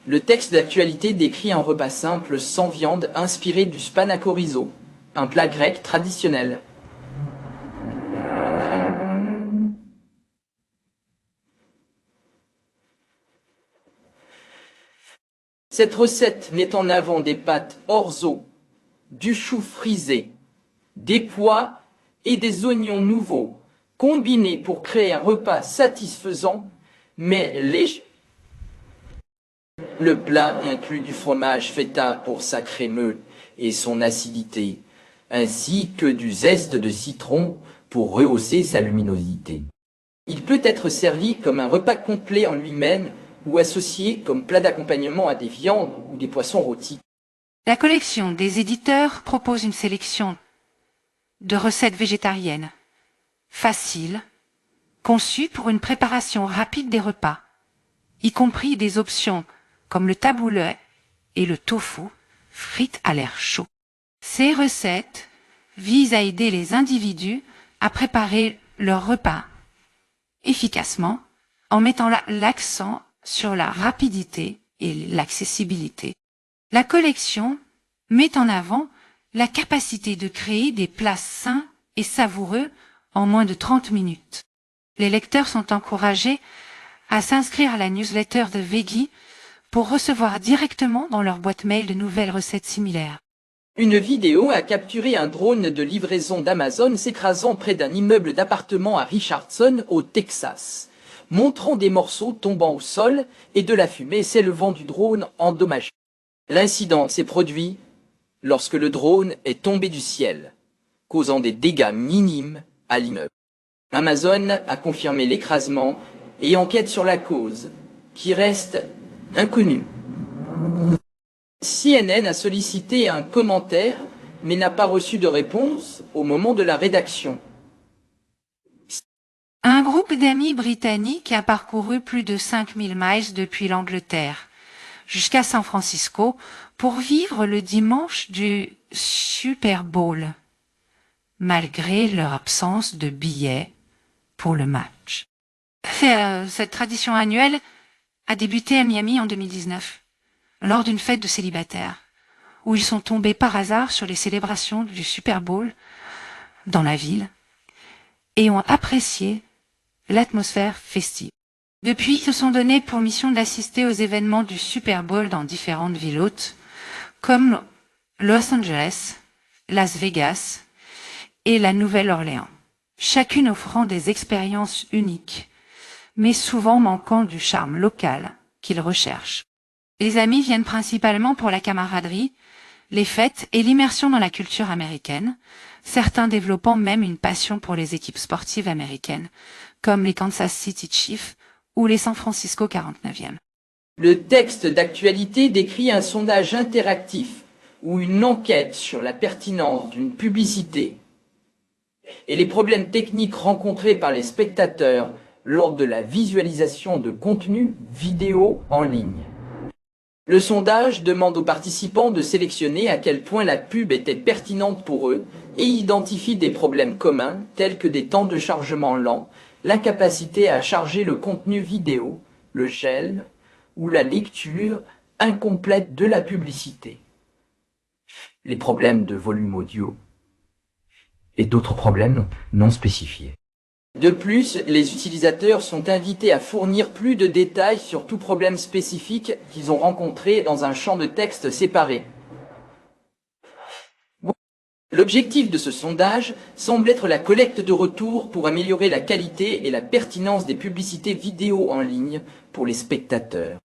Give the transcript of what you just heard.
Le texte d'actualité décrit un repas simple sans viande inspiré du spanakorizo, un plat grec traditionnel. Cette recette met en avant des pâtes orzo, du chou frisé, des pois et des oignons nouveaux, combinés pour créer un repas satisfaisant, mais léger. Le plat inclut du fromage feta pour sa crémeux et son acidité, ainsi que du zeste de citron pour rehausser sa luminosité. Il peut être servi comme un repas complet en lui-même ou associé comme plat d'accompagnement à des viandes ou des poissons rôtis. La collection des éditeurs propose une sélection de recettes végétariennes, faciles, conçues pour une préparation rapide des repas, y compris des options comme le tabouleh et le tofu, frites à l'air chaud. Ces recettes visent à aider les individus à préparer leur repas efficacement en mettant l'accent sur la rapidité et l'accessibilité. La collection met en avant la capacité de créer des plats sains et savoureux en moins de 30 minutes. Les lecteurs sont encouragés à s'inscrire à la newsletter de Veggie pour recevoir directement dans leur boîte mail de nouvelles recettes similaires. Une vidéo a capturé un drone de livraison d'Amazon s'écrasant près d'un immeuble d'appartement à Richardson, au Texas, montrant des morceaux tombant au sol et de la fumée s'élevant du drone endommagé. L'incident s'est produit lorsque le drone est tombé du ciel, causant des dégâts minimes à l'immeuble. Amazon a confirmé l'écrasement et enquête sur la cause, qui reste inconnue. CNN a sollicité un commentaire, mais n'a pas reçu de réponse au moment de la rédaction. Un groupe d'amis britanniques a parcouru plus de 5000 miles depuis l'Angleterre jusqu'à San Francisco pour vivre le dimanche du Super Bowl, malgré leur absence de billets pour le match. Cette tradition annuelle a débuté à Miami en 2019. Lors d'une fête de célibataires, où ils sont tombés par hasard sur les célébrations du Super Bowl dans la ville et ont apprécié l'atmosphère festive. Depuis, ils se sont donnés pour mission d'assister aux événements du Super Bowl dans différentes villes hôtes, comme Los Angeles, Las Vegas et la Nouvelle-Orléans, chacune offrant des expériences uniques, mais souvent manquant du charme local qu'ils recherchent. Les amis viennent principalement pour la camaraderie, les fêtes et l'immersion dans la culture américaine, certains développant même une passion pour les équipes sportives américaines, comme les Kansas City Chiefs ou les San Francisco 49e. Le texte d'actualité décrit un sondage interactif ou une enquête sur la pertinence d'une publicité et les problèmes techniques rencontrés par les spectateurs lors de la visualisation de contenus vidéo en ligne. Le sondage demande aux participants de sélectionner à quel point la pub était pertinente pour eux et identifie des problèmes communs tels que des temps de chargement lents, l'incapacité à charger le contenu vidéo, le gel ou la lecture incomplète de la publicité, les problèmes de volume audio et d'autres problèmes non spécifiés. De plus, les utilisateurs sont invités à fournir plus de détails sur tout problème spécifique qu'ils ont rencontré dans un champ de texte séparé. L'objectif de ce sondage semble être la collecte de retours pour améliorer la qualité et la pertinence des publicités vidéo en ligne pour les spectateurs.